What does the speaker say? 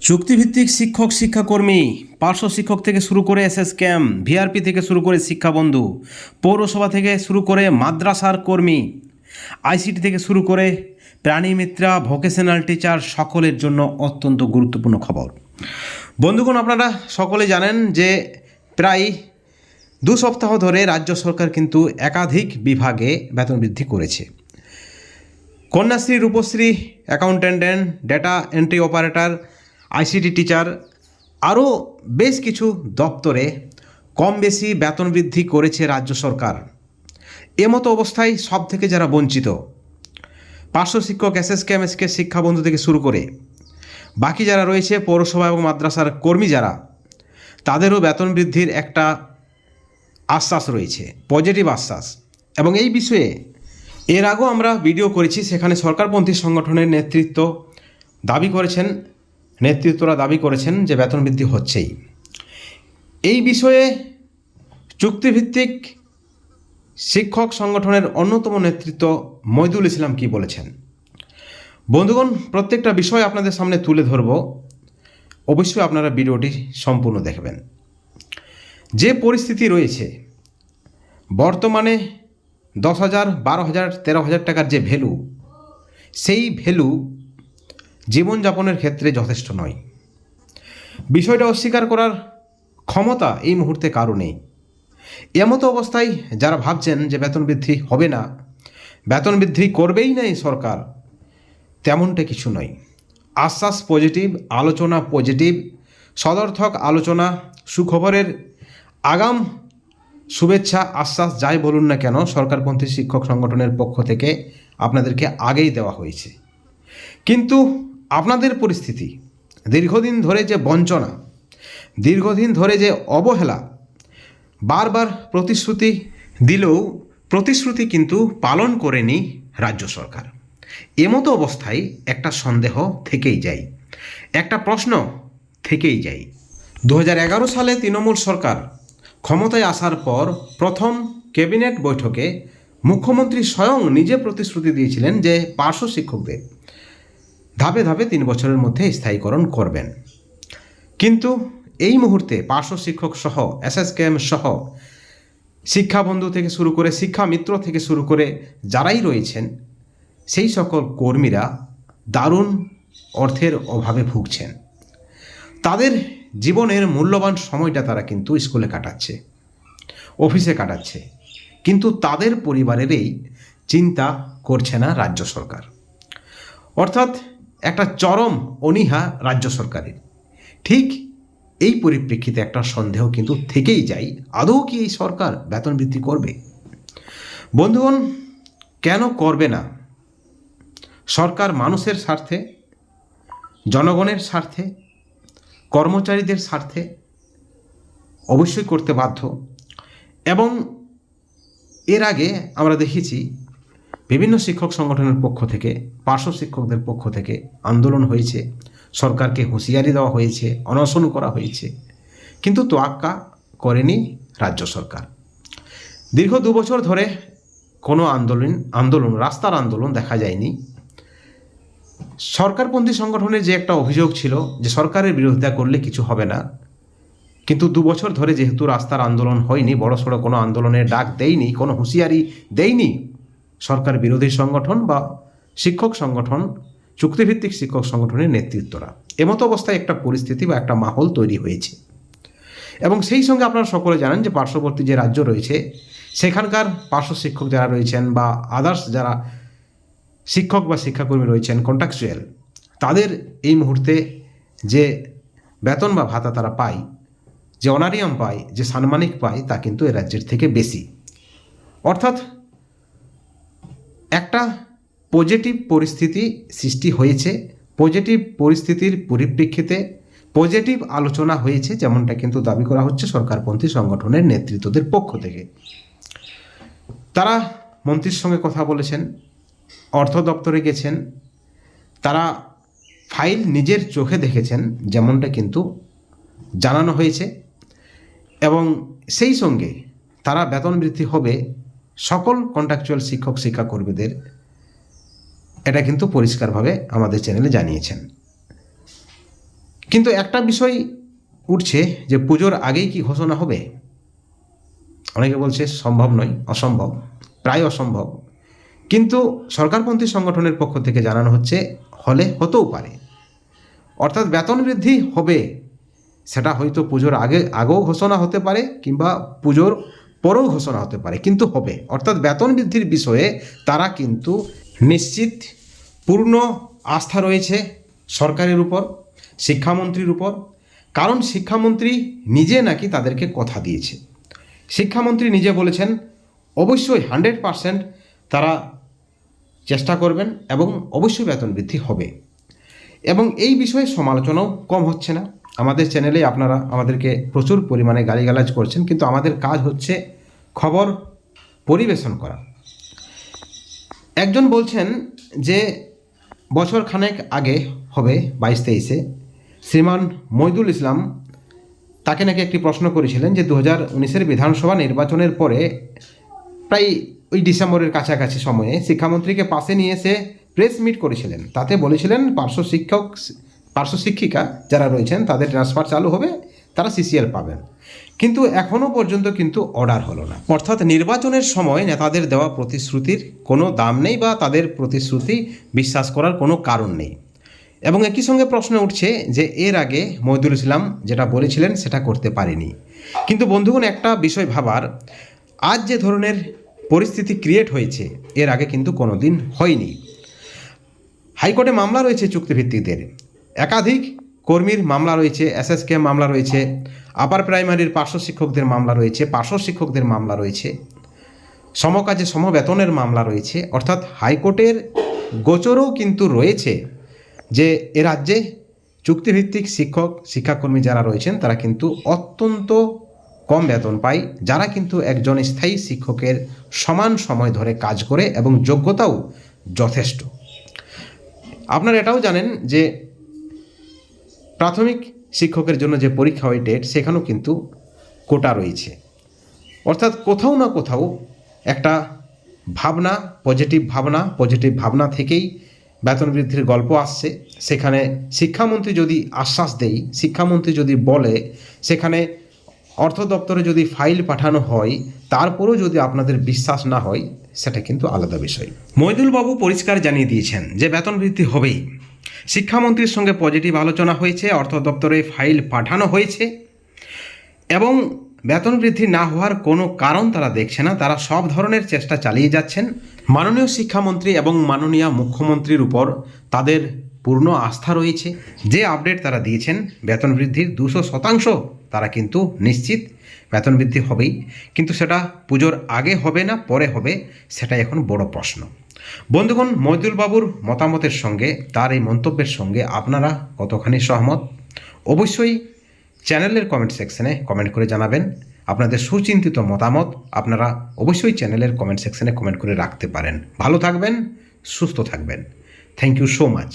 চুক্তিভিত্তিক শিক্ষক শিক্ষাকর্মী, পার্শ্ব শিক্ষক থেকে শুরু করে এসএস ক্যাম্প, ভিআরপি থেকে শুরু করে শিক্ষাবন্ধু, পৌরসভা থেকে শুরু করে মাদ্রাসার কর্মী, আইসিটি থেকে শুরু করে প্রাণীমিত্রা, ভোকেশনাল টিচার সকলের জন্য অত্যন্ত গুরুত্বপূর্ণ খবর। বন্ধুগণ, আপনারা সকলে জানেন যে প্রায় 2 সপ্তাহ ধরে রাজ্য সরকার কিন্তু একাধিক বিভাগে বেতন বৃদ্ধি করেছে। Kanyashree, Rupashree, accountant, data entry operator, ICT teacher, আরও বেশ কিছু দপ্তরে কম বেশি বেতন বৃদ্ধি করেছে রাজ্য সরকার। এমতো অবস্থায় সব থেকে যারা বঞ্চিত, পার্শ্ব শিক্ষক, এসএস ক্যাম্প, শিক্ষাবন্ধু থেকে শুরু করে বাকি যারা রয়েছে পৌরসভা এবং মাদ্রাসার কর্মী যারা, তাদেরও বেতন বৃদ্ধির একটা আশ্বাস রয়েছে, পজিটিভ আশ্বাস। এবং এই বিষয়ে এর আগেও আমরা ভিডিও করেছি, সেখানে সরকারপন্থী সংগঠনের নেতৃত্বরা দাবি করেছেন যে বেতন বৃদ্ধি হচ্ছেই। এই বিষয়ে চুক্তিভিত্তিক শিক্ষক সংগঠনের অন্যতম নেতৃত্ব মইদুল ইসলাম কি বলেছেন। বন্ধুগণ, প্রত্যেকটা বিষয় আপনাদের সামনে তুলে ধরব, অবশ্যই আপনারা ভিডিওটি সম্পূর্ণ দেখবেন। যে পরিস্থিতি রয়েছে বর্তমানে 10,000, 12,000, 13,000 টাকার যে ভ্যালু, সেই ভ্যালু জীবনযাপনের ক্ষেত্রে যথেষ্ট নয়। বিষয়টা অস্বীকার করার ক্ষমতা এই মুহূর্তে কারো নেই। এমতো অবস্থায় যারা ভাবছেন যে বেতন বৃদ্ধি হবে না, বেতন বৃদ্ধি করবেই না এই সরকার, তেমনটা কিছু নয়। আশ্বাস পজিটিভ, আলোচনা পজিটিভ, সদর্থক আলোচনা, সুখবরের আগাম শুভেচ্ছা, আশ্বাস যাই বলুন না কেন, সরকারপন্থী শিক্ষক সংগঠনের পক্ষ থেকে আপনাদেরকে আগেই দেওয়া হয়েছে। কিন্তু আপনাদের পরিস্থিতি, দীর্ঘদিন ধরে যে বঞ্চনা, দীর্ঘদিন ধরে যে অবহেলা, বারবার প্রতিশ্রুতি দিলেও প্রতিশ্রুতি কিন্তু পালন করেনি রাজ্য সরকার। এমতো অবস্থায় একটা সন্দেহ থেকেই যায়, একটা প্রশ্ন থেকেই যায়। 2011 সালে তৃণমূল সরকার ক্ষমতায় আসার পর প্রথম ক্যাবিনেট বৈঠকে মুখ্যমন্ত্রী স্বয়ং নিজে প্রতিশ্রুতি দিয়েছিলেন যে পার্শ্ব শিক্ষকদের ধাপে ধাপে 3 বছরের মধ্যে স্থায়ীকরণ করবেন। কিন্তু এই মুহূর্তে পার্শ্ব শিক্ষক সহ, এসএস ক্যাম্প সহ, শিক্ষাবন্ধু থেকে শুরু করে, শিক্ষামিত্র থেকে শুরু করে যারাই রয়েছেন, সেই সকল কর্মীরা দারুণ অর্থের অভাবে ভুগছেন। তাদের জীবনের মূল্যবান সময়টা তারা কিন্তু স্কুলে কাটাচ্ছে, অফিসে কাটাচ্ছে, কিন্তু তাদের পরিবারেরই চিন্তা করছে না রাজ্য সরকার। অর্থাৎ একটা চরম অনীহা রাজ্য সরকারের। ঠিক এই পরিপ্রেক্ষিতে একটা সন্দেহ কিন্তু থেকেই যায়, আদৌ কি এই সরকার বেতন বৃদ্ধি করবে? বন্ধুগণ, কেন করবে না? সরকার মানুষের স্বার্থে, জনগণের স্বার্থে, কর্মচারীদের স্বার্থে অবশ্যই করতে বাধ্য। এবং এর আগে আমরা দেখেছি বিভিন্ন শিক্ষক সংগঠনের পক্ষ থেকে, পার্শ্ব শিক্ষকদের পক্ষ থেকে আন্দোলন হয়েছে, সরকারকে হুঁশিয়ারি দেওয়া হয়েছে, অনশন করা হয়েছে, কিন্তু তোয়াক্কা করেনি রাজ্য সরকার। দীর্ঘ 2 বছর ধরে কোনো আন্দোলন রাস্তার আন্দোলন দেখা যায়নি। সরকারপন্থী সংগঠনের যে একটা অভিযোগ ছিল যে সরকারের বিরোধিতা করলে কিছু হবে না, কিন্তু 2 বছর ধরে যেহেতু রাস্তার আন্দোলন হয়নি, বড়সড় কোনো আন্দোলনের ডাক দেয়নি, কোনো হুঁশিয়ারি দেয়নি সরকার বিরোধী সংগঠন বা শিক্ষক সংগঠন, চুক্তিভিত্তিক শিক্ষক সংগঠনের নেতৃত্বরা, এমতো অবস্থায় একটা পরিস্থিতি বা একটা মাহল তৈরি হয়েছে। এবং সেই সঙ্গে আপনারা সকলে জানেন যে পার্শ্ববর্তী যে রাজ্য রয়েছে, সেখানকার পার্শ্ব শিক্ষক যারা রয়েছেন বা আদার্স যারা শিক্ষক বা শিক্ষাকর্মী রয়েছেন, কন্ট্রাকচুয়াল, তাদের এই মুহূর্তে যে বেতন বা ভাতা তারা পায়, যে অনারিয়াম পায়, যে সাম্মানিক পায়, তা কিন্তু এ রাজ্যের থেকে বেশি। অর্থাৎ একটা পজিটিভ পরিস্থিতি সৃষ্টি হয়েছে, পজিটিভ পরিস্থিতির পরিপ্রেক্ষিতে পজিটিভ আলোচনা হয়েছে, যেমনটা কিন্তু দাবি করা হচ্ছে সরকারপন্থী সংগঠনের নেতৃত্বদের পক্ষ থেকে। তারা মন্ত্রীর সঙ্গে কথা বলেছেন, অর্থ দপ্তরে গেছেন, তারা ফাইল নিজের চোখে দেখেছেন, যেমনটা কিন্তু জানানো হয়েছে। এবং সেই সঙ্গে তারা বেতন বৃদ্ধি হবে সকল কন্ট্রাকচুয়াল শিক্ষক শিক্ষাকর্মীদের, এটা কিন্তু পরিষ্কারভাবে আমাদের চ্যানেলে জানিয়েছেন। কিন্তু একটা বিষয় উঠছে যে পুজোর আগেই কি ঘোষণা হবে? অনেকে বলছে সম্ভব নয়, অসম্ভব, প্রায় অসম্ভব। কিন্তু সরকারপন্থী সংগঠনের পক্ষ থেকে জানানো হচ্ছে হতেও পারে। অর্থাৎ বেতন বৃদ্ধি হবে, সেটা হয়তো পুজোর আগেও ঘোষণা হতে পারে কিংবা পুজোর পরেও ঘোষণা হতে পারে, কিন্তু হবে। অর্থাৎ বেতন বৃদ্ধির বিষয়ে তারা কিন্তু নিশ্চিত, পূর্ণ আস্থা রয়েছে সরকারের উপর, শিক্ষামন্ত্রীর উপর। কারণ শিক্ষামন্ত্রী নিজে নাকি তাদেরকে কথা দিয়েছে। শিক্ষামন্ত্রী নিজে বলেছেন অবশ্যই 100% তারা চেষ্টা করবেন এবং অবশ্যই বেতন বৃদ্ধি হবে। এবং এই বিষয়ে সমালোচনাও কম হচ্ছে না। আমাদের চ্যানেলে আপনারা আমাদেরকে প্রচুর পরিমাণে গালিগালাজ করছেন, কিন্তু আমাদের কাজ হচ্ছে খবর পরিবেশন করা। একজন বলছেন যে বছর খানেক আগে হবে 22-23-এ শ্রীমান মইদুল ইসলাম তাকে নাকি একটি প্রশ্ন করেছিলেন যে 2019-এর বিধানসভা নির্বাচনের পরে প্রায় ওই ডিসেম্বরের কাছাকাছি সময়ে শিক্ষামন্ত্রীকে পাশে নিয়ে এসে প্রেস মিট করেছিলেন। তাতে বলেছিলেন পার্শ্ব শিক্ষিকা যারা রয়েছেন তাদের ট্রান্সফার চালু হবে, তারা সিসিএল পাবেন। কিন্তু এখনও পর্যন্ত কিন্তু অর্ডার হলো না। অর্থাৎ নির্বাচনের সময় নেতাদের দেওয়া প্রতিশ্রুতির কোনো দাম নেই বা তাদের প্রতিশ্রুতি বিশ্বাস করার কোনো কারণ নেই। এবং একই সঙ্গে প্রশ্ন উঠছে যে এর আগে মইদুল ইসলাম যেটা বলেছিলেন সেটা করতে পারেনি। কিন্তু বন্ধুগণ, একটা বিষয় ভাবার, আজ যে ধরনের পরিস্থিতি ক্রিয়েট হয়েছে এর আগে কিন্তু কোনো দিন হয়নি। হাইকোর্টে মামলা রয়েছে চুক্তিভিত্তিকদের, একাধিক কর্মীর মামলা রয়েছে, এসএসকে মামলা রয়েছে, আপার প্রাইমারির পার্শ্ব শিক্ষকদের মামলা রয়েছে, পার্শ্ব শিক্ষকদের মামলা রয়েছে, সমকাজে সমবেতনের মামলা রয়েছে। অর্থাৎ হাইকোর্টের গোচরও কিন্তু রয়েছে যে এ রাজ্যে চুক্তিভিত্তিক শিক্ষাকর্মী যারা রয়েছেন তারা কিন্তু অত্যন্ত কম বেতন পায়, যারা কিন্তু একজন স্থায়ী শিক্ষকের সমান সময় ধরে কাজ করে এবং যোগ্যতাও যথেষ্ট। আপনারা এটাও জানেন যে প্রাথমিক শিক্ষকের জন্য যে পরীক্ষা হয় টেট, সেখানেও কিন্তু কোটা রয়েছে। অর্থাৎ কোথাও না কোথাও একটা পজিটিভ ভাবনা থেকেই বেতন বৃদ্ধির গল্প আসছে। সেখানে শিক্ষামন্ত্রী যদি আশ্বাস দেয়, শিক্ষামন্ত্রী যদি বলে, সেখানে অর্থ দপ্তরে যদি ফাইল পাঠানো হয়, তারপরেও যদি আপনাদের বিশ্বাস না হয়, সেটা কিন্তু আলাদা বিষয়। মইদুল বাবু পরিষ্কার জানিয়ে দিয়েছেন যে বেতন বৃদ্ধি হবেই। শিক্ষামন্ত্রীর সঙ্গে পজিটিভ আলোচনা হয়েছে, অর্থ দপ্তরে ফাইল পাঠানো হয়েছে এবং বেতন বৃদ্ধি না হওয়ার কোনো কারণ তারা দেখছে না। তারা সব ধরনের চেষ্টা চালিয়ে যাচ্ছেন। মাননীয় শিক্ষামন্ত্রী এবং মাননীয় মুখ্যমন্ত্রীর উপর তাদের পূর্ণ আস্থা রয়েছে। যে আপডেট তারা দিয়েছেন বেতন বৃদ্ধির 200% তারা কিন্তু নিশ্চিত বেতন বৃদ্ধি হবেই। কিন্তু সেটা পুজোর আগে হবে না পরে হবে, সেটাই এখন বড় প্রশ্ন। বন্ধুগণ, মইদুল বাবুর মতামতের সঙ্গে, তার এই মন্তব্যের সঙ্গে আপনারা কতখানি সহমত অবশ্যই চ্যানেলের কমেন্ট সেকশনে কমেন্ট করে জানাবেন। আপনাদের সুচিন্তিত মতামত আপনারা অবশ্যই চ্যানেলের কমেন্ট সেকশনে কমেন্ট করে রাখতে পারেন। ভালো থাকবেন, সুস্থ থাকবেন। Thank you so much.